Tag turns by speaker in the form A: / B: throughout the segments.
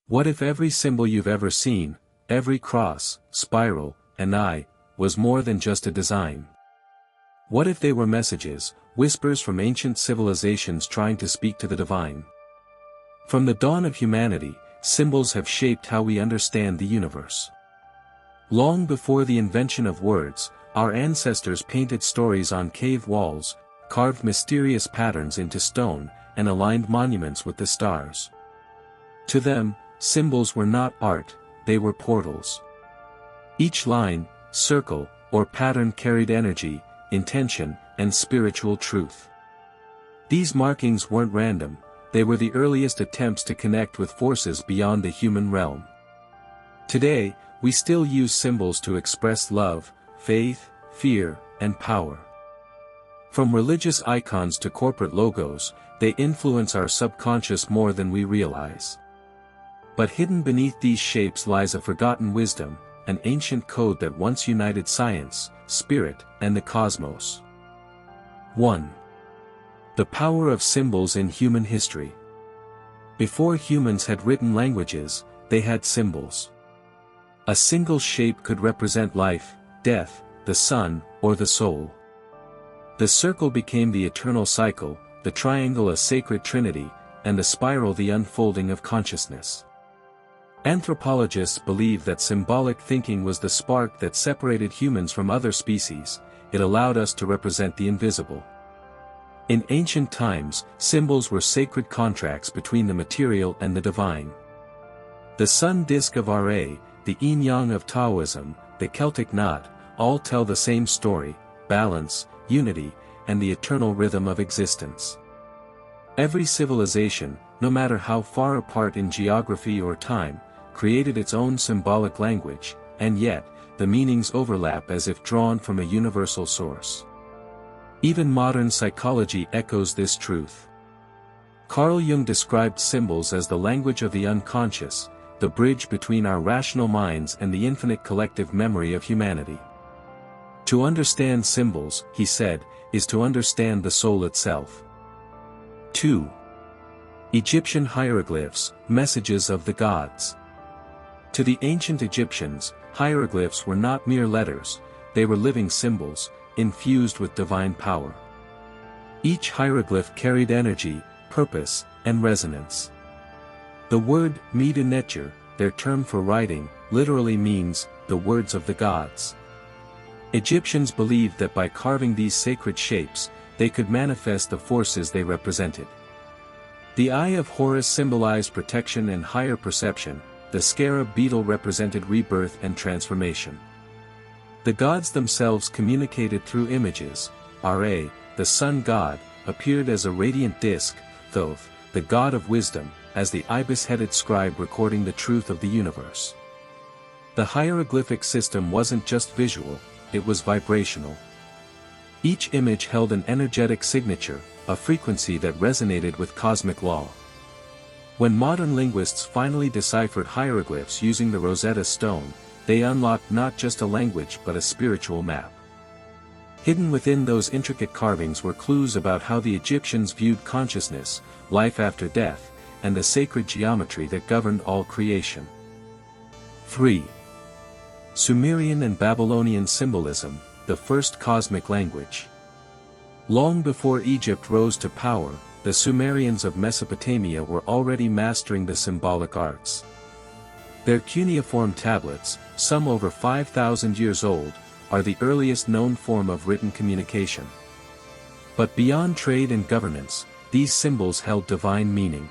A: What if every symbol you've ever seen, every cross, spiral, and eye, was more than just a design? What if they were messages, whispers from ancient civilizations trying to speak to the divine? From the dawn of humanity, symbols have shaped how we understand the universe. Long before the invention of words, our ancestors painted stories on cave walls, carved mysterious patterns into stone, and aligned monuments with the stars. To them, symbols were not art, they were portals. Each line, circle, or pattern carried energy, intention, and spiritual truth. These markings weren't random, they were the earliest attempts to connect with forces beyond the human realm. Today, we still use symbols to express love, faith, fear, and power. From religious icons to corporate logos, they influence our subconscious more than we realize. But hidden beneath these shapes lies a forgotten wisdom, an ancient code that once united science, spirit, and the cosmos. 1. The power of symbols in human history. Before humans had written languages, they had symbols. A single shape could represent life, death, the sun, or the soul. The circle became the eternal cycle, the triangle a sacred trinity, and the spiral the unfolding of consciousness. Anthropologists believe that symbolic thinking was the spark that separated humans from other species. It allowed us to represent the invisible. In ancient times, symbols were sacred contracts between the material and the divine. The sun disk of Ra, the yin-yang of Taoism, the Celtic knot, all tell the same story: balance, unity, and the eternal rhythm of existence. Every civilization, no matter how far apart in geography or time, created its own symbolic language, and yet, the meanings overlap as if drawn from a universal source. Even modern psychology echoes this truth. Carl Jung described symbols as the language of the unconscious, the bridge between our rational minds and the infinite collective memory of humanity. To understand symbols, he said, is to understand the soul itself. 2. Egyptian hieroglyphs, messages of the gods. To the ancient Egyptians, hieroglyphs were not mere letters, they were living symbols, infused with divine power. Each hieroglyph carried energy, purpose, and resonance. The word Midu Netur, their term for writing, literally means, the words of the gods. Egyptians believed that by carving these sacred shapes, they could manifest the forces they represented. The Eye of Horus symbolized protection and higher perception, the scarab beetle represented rebirth and transformation. The gods themselves communicated through images. Ra, the sun god, appeared as a radiant disk, Thoth, the god of wisdom, as the ibis-headed scribe recording the truth of the universe. The hieroglyphic system wasn't just visual, it was vibrational. Each image held an energetic signature, a frequency that resonated with cosmic law. When modern linguists finally deciphered hieroglyphs using the Rosetta Stone, they unlocked not just a language but a spiritual map. Hidden within those intricate carvings were clues about how the Egyptians viewed consciousness, life after death, and the sacred geometry that governed all creation. 3. Sumerian and Babylonian symbolism, the first cosmic language. Long before Egypt rose to power, the Sumerians of Mesopotamia were already mastering the symbolic arts. Their cuneiform tablets, some over 5,000 years old, are the earliest known form of written communication. But beyond trade and governance, these symbols held divine meaning.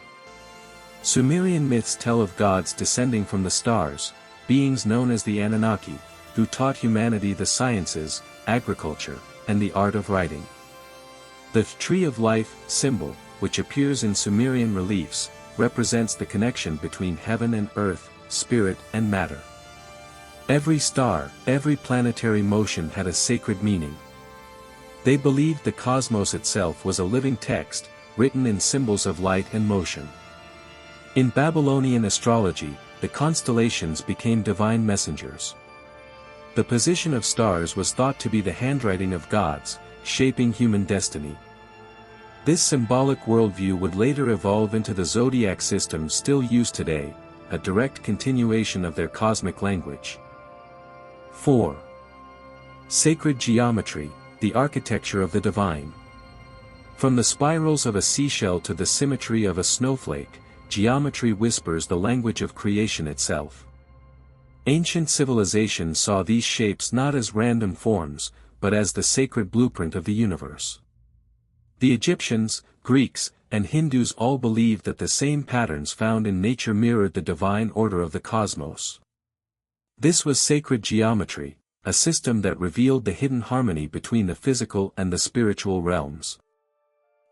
A: Sumerian myths tell of gods descending from the stars, beings known as the Anunnaki, who taught humanity the sciences, agriculture, and the art of writing. The Tree of Life symbol, which appears in Sumerian reliefs, represents the connection between heaven and earth, spirit and matter. Every star, every planetary motion had a sacred meaning. They believed the cosmos itself was a living text, written in symbols of light and motion. In Babylonian astrology, the constellations became divine messengers. The position of stars was thought to be the handwriting of gods, shaping human destiny. This symbolic worldview would later evolve into the zodiac system still used today, a direct continuation of their cosmic language. 4. Sacred geometry, the architecture of the divine. From the spirals of a seashell to the symmetry of a snowflake, geometry whispers the language of creation itself. Ancient civilizations saw these shapes not as random forms, but as the sacred blueprint of the universe. The Egyptians, Greeks, and Hindus all believed that the same patterns found in nature mirrored the divine order of the cosmos. This was sacred geometry, a system that revealed the hidden harmony between the physical and the spiritual realms.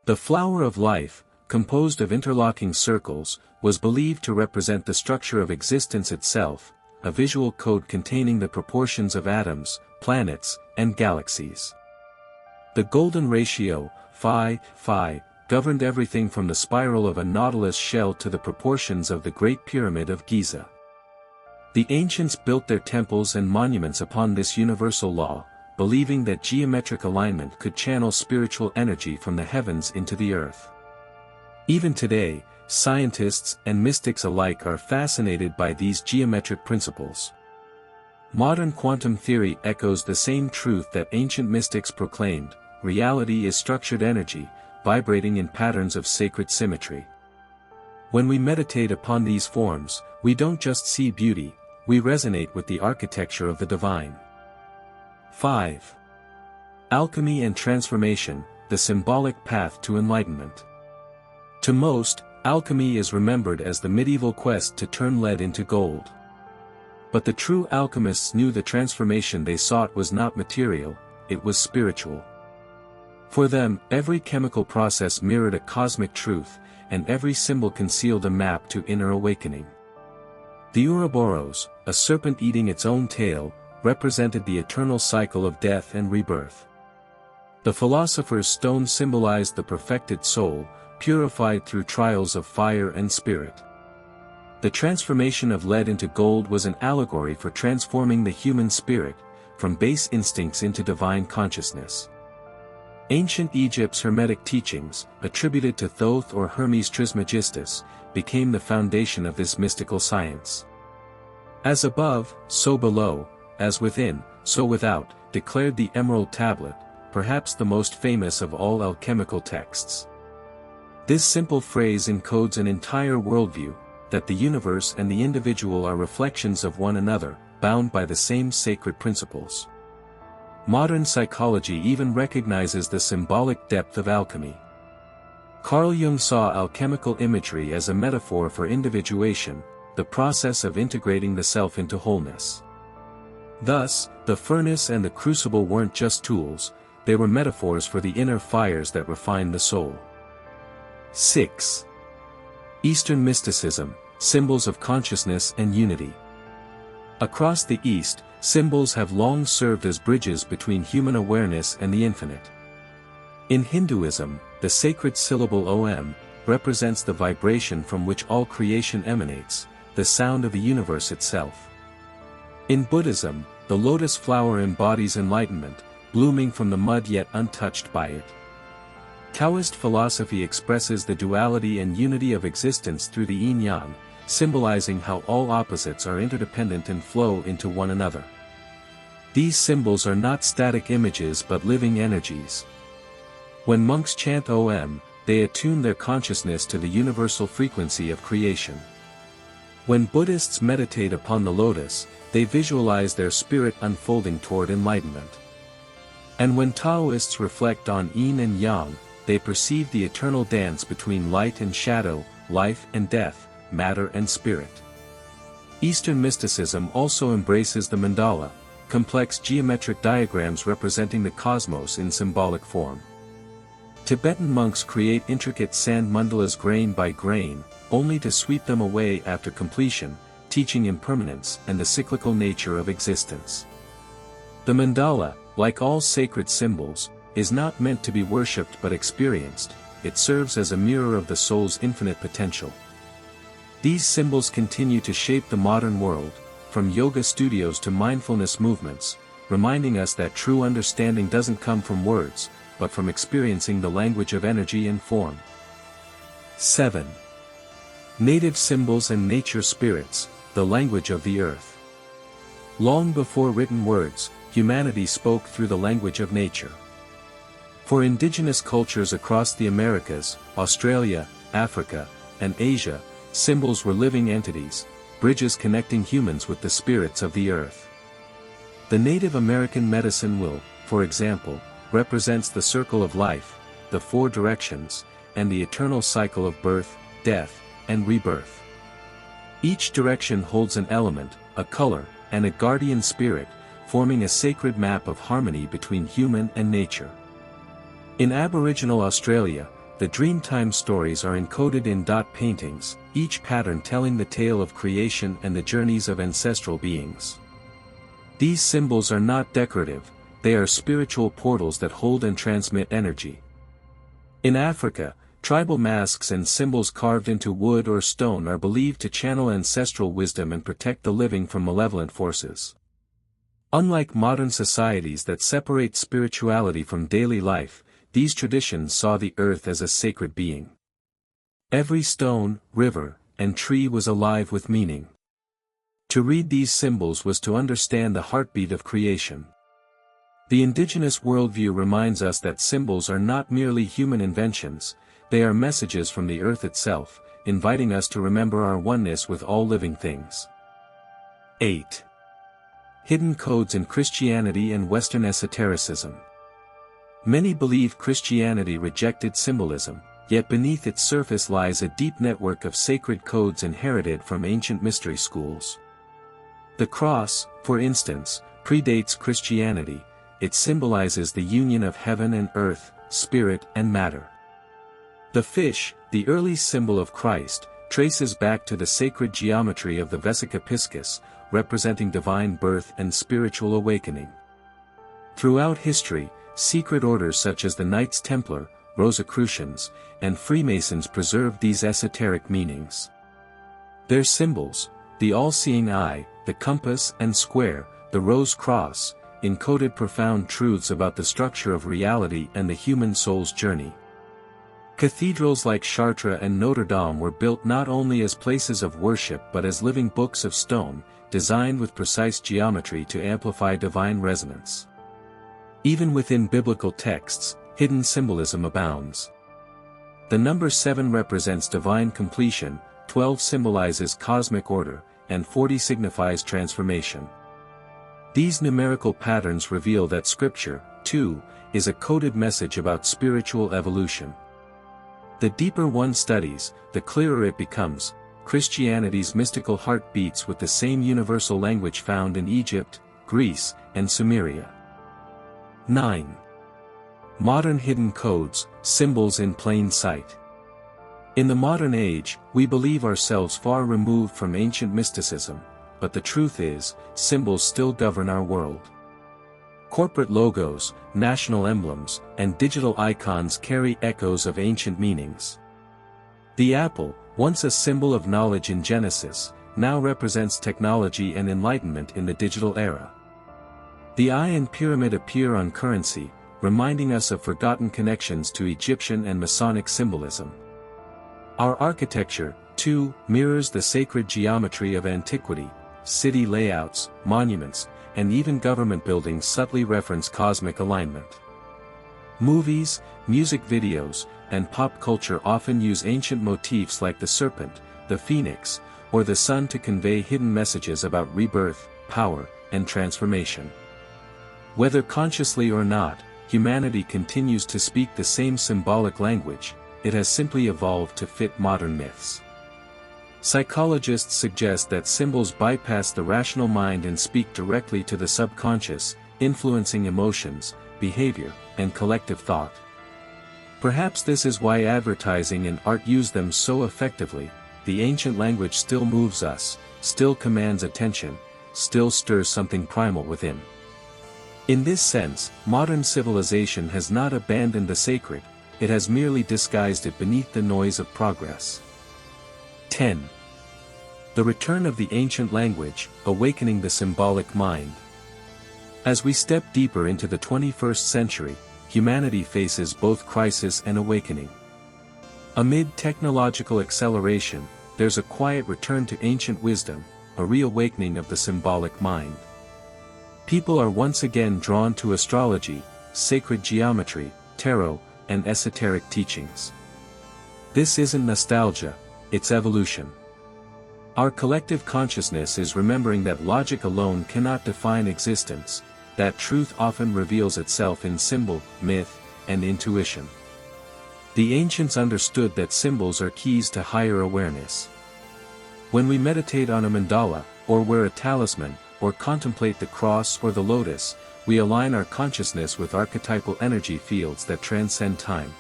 A: The flower of life, composed of interlocking circles, was believed to represent the structure of existence itself, a visual code containing the proportions of atoms, planets, and galaxies. The golden ratio, phi, governed everything from the spiral of a nautilus shell to the proportions of the Great Pyramid of Giza. The ancients built their temples and monuments upon this universal law, believing that geometric alignment could channel spiritual energy from the heavens into the earth. Even today, scientists and mystics alike are fascinated by these geometric principles. Modern quantum theory echoes the same truth that ancient mystics proclaimed: reality is structured energy, vibrating in patterns of sacred symmetry. When we meditate upon these forms, we don't just see beauty, we resonate with the architecture of the divine. 5. Alchemy and transformation, the symbolic path to enlightenment. To most, alchemy is remembered as the medieval quest to turn lead into gold. But the true alchemists knew the transformation they sought was not material, it was spiritual. For them, every chemical process mirrored a cosmic truth, and every symbol concealed a map to inner awakening. The Ouroboros, a serpent eating its own tail, represented the eternal cycle of death and rebirth. The philosopher's stone symbolized the perfected soul, purified through trials of fire and spirit. The transformation of lead into gold was an allegory for transforming the human spirit, from base instincts into divine consciousness. Ancient Egypt's Hermetic teachings, attributed to Thoth or Hermes Trismegistus, became the foundation of this mystical science. As above, so below, as within, so without, declared the Emerald Tablet, perhaps the most famous of all alchemical texts. This simple phrase encodes an entire worldview, that the universe and the individual are reflections of one another, bound by the same sacred principles. Modern psychology even recognizes the symbolic depth of alchemy. Carl Jung saw alchemical imagery as a metaphor for individuation, the process of integrating the self into wholeness. Thus, the furnace and the crucible weren't just tools, they were metaphors for the inner fires that refine the soul. 6. Eastern mysticism, symbols of consciousness and unity. Across the East, symbols have long served as bridges between human awareness and the infinite. In Hinduism, the sacred syllable Om represents the vibration from which all creation emanates, the sound of the universe itself. In Buddhism, the lotus flower embodies enlightenment, blooming from the mud yet untouched by it. Taoist philosophy expresses the duality and unity of existence through the yin-yang, symbolizing how all opposites are interdependent and flow into one another. These symbols are not static images but living energies. When monks chant Om, they attune their consciousness to the universal frequency of creation. When Buddhists meditate upon the lotus, they visualize their spirit unfolding toward enlightenment. And when Taoists reflect on yin and yang, they perceive the eternal dance between light and shadow, life and death, matter and spirit. Eastern mysticism also embraces the mandala, complex geometric diagrams representing the cosmos in symbolic form. Tibetan monks create intricate sand mandalas grain by grain, only to sweep them away after completion, teaching impermanence and the cyclical nature of existence. The mandala, like all sacred symbols, is not meant to be worshipped but experienced, it serves as a mirror of the soul's infinite potential. These symbols continue to shape the modern world, from yoga studios to mindfulness movements, reminding us that true understanding doesn't come from words, but from experiencing the language of energy and form. 7. Native symbols and nature spirits, the language of the earth. Long before written words, humanity spoke through the language of nature. For indigenous cultures across the Americas, Australia, Africa, and Asia, symbols were living entities, bridges connecting humans with the spirits of the earth. The Native American medicine wheel, for example, represents the circle of life, the four directions, and the eternal cycle of birth, death, and rebirth. Each direction holds an element, a color, and a guardian spirit, forming a sacred map of harmony between human and nature. In Aboriginal Australia, the Dreamtime stories are encoded in dot paintings, each pattern telling the tale of creation and the journeys of ancestral beings. These symbols are not decorative, they are spiritual portals that hold and transmit energy. In Africa, tribal masks and symbols carved into wood or stone are believed to channel ancestral wisdom and protect the living from malevolent forces. Unlike modern societies that separate spirituality from daily life, these traditions saw the earth as a sacred being. Every stone, river, and tree was alive with meaning. To read these symbols was to understand the heartbeat of creation. The indigenous worldview reminds us that symbols are not merely human inventions, they are messages from the earth itself, inviting us to remember our oneness with all living things. 8. Hidden codes in Christianity and Western esotericism. Many believe Christianity rejected symbolism, yet beneath its surface lies a deep network of sacred codes inherited from ancient mystery schools. The cross, for instance, predates Christianity. It symbolizes the union of heaven and earth, spirit and matter. The fish, the early symbol of Christ, traces back to the sacred geometry of the Vesica Piscis, representing divine birth and spiritual awakening. Throughout history, secret orders such as the Knights Templar, Rosicrucians, and Freemasons preserved these esoteric meanings. Their symbols, the all-seeing eye, the compass and square, the rose cross, encoded profound truths about the structure of reality and the human soul's journey. Cathedrals like Chartres and Notre Dame were built not only as places of worship but as living books of stone, designed with precise geometry to amplify divine resonance. Even within biblical texts, hidden symbolism abounds. The number 7 represents divine completion, 12 symbolizes cosmic order, and 40 signifies transformation. These numerical patterns reveal that Scripture, too, is a coded message about spiritual evolution. The deeper one studies, the clearer it becomes. Christianity's mystical heart beats with the same universal language found in Egypt, Greece, and Sumeria. 9. Modern hidden codes, symbols in plain sight. In the modern age, we believe ourselves far removed from ancient mysticism, but the truth is, symbols still govern our world. Corporate logos, national emblems, and digital icons carry echoes of ancient meanings. The apple, once a symbol of knowledge in Genesis, now represents technology and enlightenment in the digital era. The eye and pyramid appear on currency, reminding us of forgotten connections to Egyptian and Masonic symbolism. Our architecture, too, mirrors the sacred geometry of antiquity. City layouts, monuments, and even government buildings subtly reference cosmic alignment. Movies, music videos, and pop culture often use ancient motifs like the serpent, the phoenix, or the sun to convey hidden messages about rebirth, power, and transformation. Whether consciously or not, humanity continues to speak the same symbolic language, it has simply evolved to fit modern myths. Psychologists suggest that symbols bypass the rational mind and speak directly to the subconscious, influencing emotions, behavior, and collective thought. Perhaps this is why advertising and art use them so effectively. The ancient language still moves us, still commands attention, still stirs something primal within. In this sense, modern civilization has not abandoned the sacred, it has merely disguised it beneath the noise of progress. 10. The return of the ancient language, awakening the symbolic mind. As we step deeper into the 21st century, humanity faces both crisis and awakening. Amid technological acceleration, there's a quiet return to ancient wisdom, a reawakening of the symbolic mind. People are once again drawn to astrology, sacred geometry, tarot, and esoteric teachings. This isn't nostalgia, it's evolution. Our collective consciousness is remembering that logic alone cannot define existence, that truth often reveals itself in symbol, myth, and intuition. The ancients understood that symbols are keys to higher awareness. When we meditate on a mandala, or wear a talisman, or contemplate the cross or the lotus, we align our consciousness with archetypal energy fields that transcend time.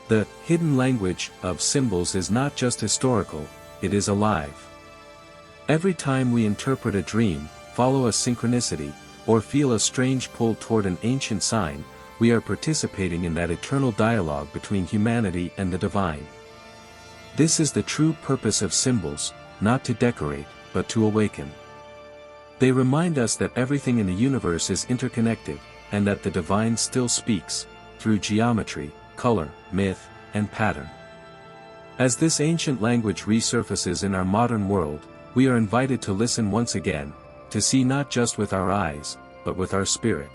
A: The hidden language of symbols is not just historical, it is alive. Every time we interpret a dream, follow a synchronicity, or feel a strange pull toward an ancient sign, we are participating in that eternal dialogue between humanity and the divine. This is the true purpose of symbols, not to decorate, but to awaken. They remind us that everything in the universe is interconnected, and that the divine still speaks, through geometry, color, myth, and pattern. As this ancient language resurfaces in our modern world, we are invited to listen once again, to see not just with our eyes, but with our spirit.